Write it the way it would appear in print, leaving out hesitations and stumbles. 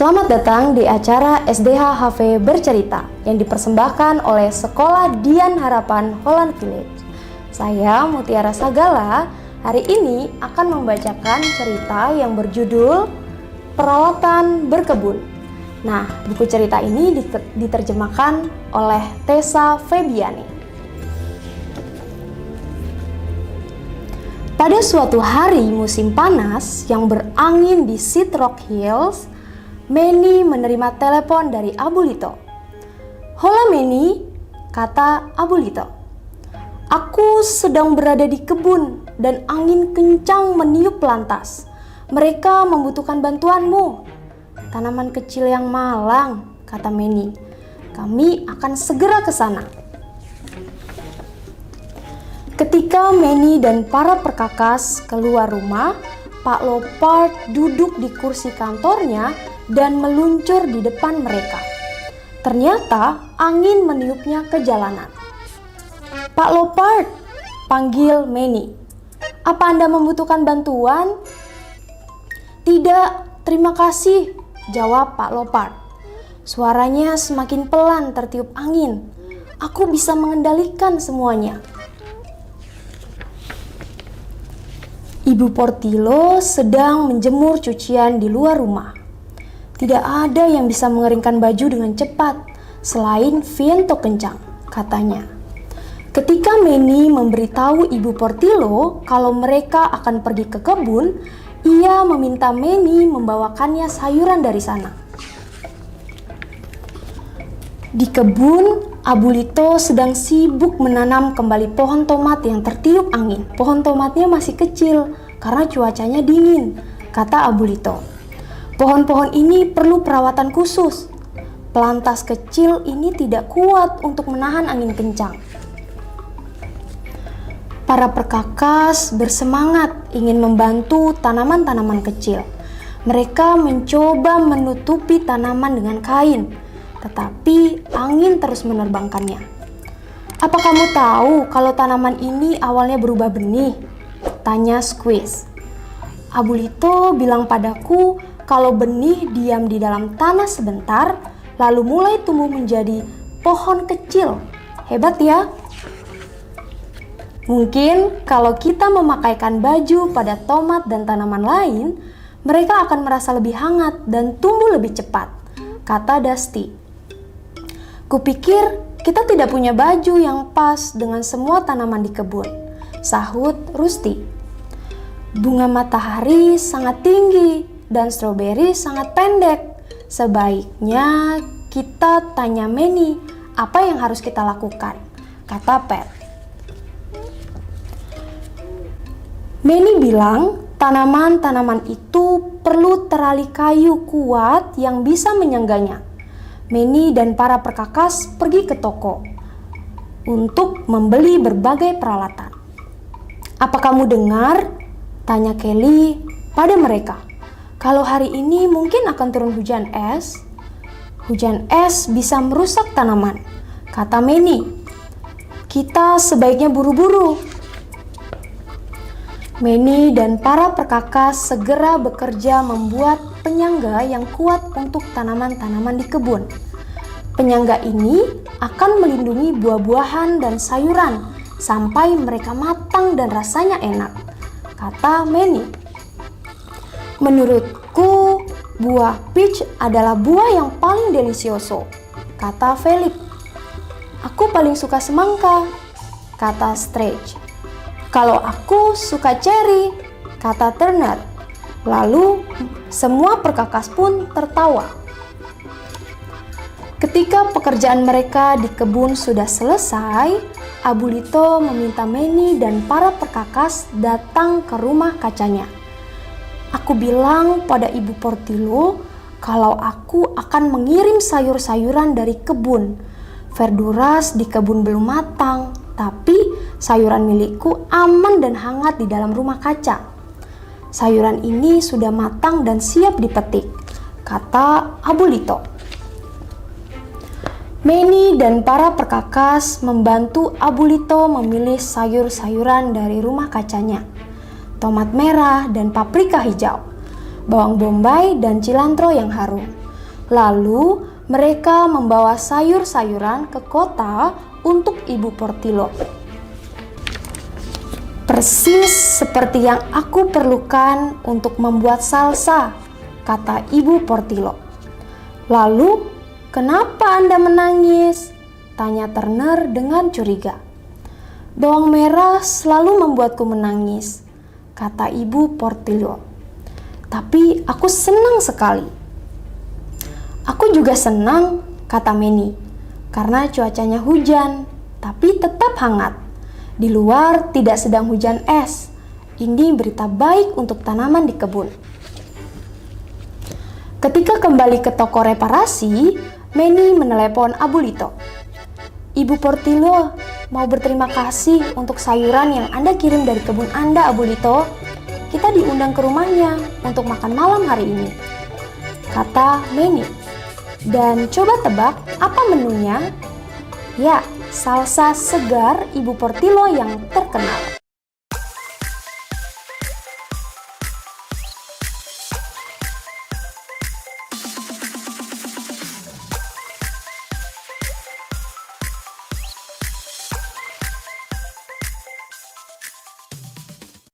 Selamat datang di acara SDH HV Bercerita yang dipersembahkan oleh Sekolah Dian Harapan Holland Village. Saya Mutiara Sagala hari ini akan membacakan cerita yang berjudul Peralatan Berkebun. Nah, buku cerita ini diterjemahkan oleh Tessa Febiani. Pada suatu hari musim panas yang berangin di Sea Rock Hills, Manny menerima telepon dari Abu Lito. "Hola Manny," kata Abu Lito. "Aku sedang berada di kebun dan angin kencang meniup lantas. Mereka membutuhkan bantuanmu." "Tanaman kecil yang malang," kata Manny. "Kami akan segera ke sana." Ketika Manny dan para perkakas keluar rumah, Pak Lopard duduk di kursi kantornya dan meluncur di depan mereka. Ternyata angin meniupnya ke jalanan. "Pak Lopard," panggil Manny. "Apa Anda membutuhkan bantuan?" "Tidak, terima kasih," jawab Pak Lopard. Suaranya semakin pelan tertiup angin. "Aku bisa mengendalikan semuanya." Ibu Portillo sedang menjemur cucian di luar rumah. "Tidak ada yang bisa mengeringkan baju dengan cepat selain viento kencang," katanya. Ketika Manny memberitahu Ibu Portillo kalau mereka akan pergi ke kebun, ia meminta Manny membawakannya sayuran dari sana. Di kebun, Abu Lito sedang sibuk menanam kembali pohon tomat yang tertiup angin. "Pohon tomatnya masih kecil karena cuacanya dingin," kata Abu Lito. "Pohon-pohon ini perlu perawatan khusus. Pelantas kecil ini tidak kuat untuk menahan angin kencang." Para perkakas bersemangat ingin membantu tanaman-tanaman kecil. Mereka mencoba menutupi tanaman dengan kain, tetapi angin terus menerbangkannya. "Apa kamu tahu kalau tanaman ini awalnya berubah benih?" tanya Squeeze. "Abu Lito bilang padaku kalau benih diam di dalam tanah sebentar, lalu mulai tumbuh menjadi pohon kecil. Hebat ya?" "Mungkin kalau kita memakaikan baju pada tomat dan tanaman lain, mereka akan merasa lebih hangat dan tumbuh lebih cepat," kata Dusty. "Kupikir kita tidak punya baju yang pas dengan semua tanaman di kebun," sahut Rusty. "Bunga matahari sangat tinggi dan stroberi sangat pendek. Sebaiknya kita tanya Manny apa yang harus kita lakukan," kata Pat. Manny bilang tanaman-tanaman itu perlu terali kayu kuat yang bisa menyangganya. Manny dan para perkakas pergi ke toko untuk membeli berbagai peralatan. "Apa kamu dengar?" tanya Kelly pada mereka. "Kalau hari ini mungkin akan turun hujan es." "Hujan es bisa merusak tanaman," kata Manny. "Kita sebaiknya buru-buru." Manny dan para perkakas segera bekerja membuat penyangga yang kuat untuk tanaman-tanaman di kebun. Penyangga ini akan melindungi buah-buahan dan sayuran sampai mereka matang dan rasanya enak, kata Manny. "Menurutku, buah peach adalah buah yang paling delicioso," kata Philip. "Aku paling suka semangka," kata Stretch. "Kalau aku suka cherry," kata Turner. Lalu semua perkakas pun tertawa. Ketika pekerjaan mereka di kebun sudah selesai, Abu Lito meminta Manny dan para perkakas datang ke rumah kacanya. "Aku bilang pada Ibu Portillo kalau aku akan mengirim sayur-sayuran dari kebun. Verduras di kebun belum matang, tapi sayuran milikku aman dan hangat di dalam rumah kaca. Sayuran ini sudah matang dan siap dipetik," kata Abu Lito. Manny dan para perkakas membantu Abu Lito memilih sayur-sayuran dari rumah kacanya. Tomat merah dan paprika hijau, bawang bombay dan cilantro yang harum, Lalu mereka membawa sayur-sayuran ke kota untuk Ibu Portillo. Persis seperti yang aku perlukan untuk membuat salsa, kata Ibu Portillo. Lalu, kenapa Anda menangis? Tanya Turner dengan curiga. Bawang merah selalu membuatku menangis, kata Ibu Portillo. Tapi aku senang sekali. Aku juga senang, kata Manny, karena cuacanya hujan, tapi tetap hangat. Di luar tidak sedang hujan es. Ini berita baik untuk tanaman di kebun. Ketika kembali ke toko reparasi, Manny menelepon Abuelito. Ibu Portillo mau berterima kasih untuk sayuran yang Anda kirim dari kebun Anda, Abuelito. Kita diundang ke rumahnya untuk makan malam hari ini, kata Manny. Dan coba tebak apa menunya? Ya, salsa segar Ibu Portillo yang terkenal.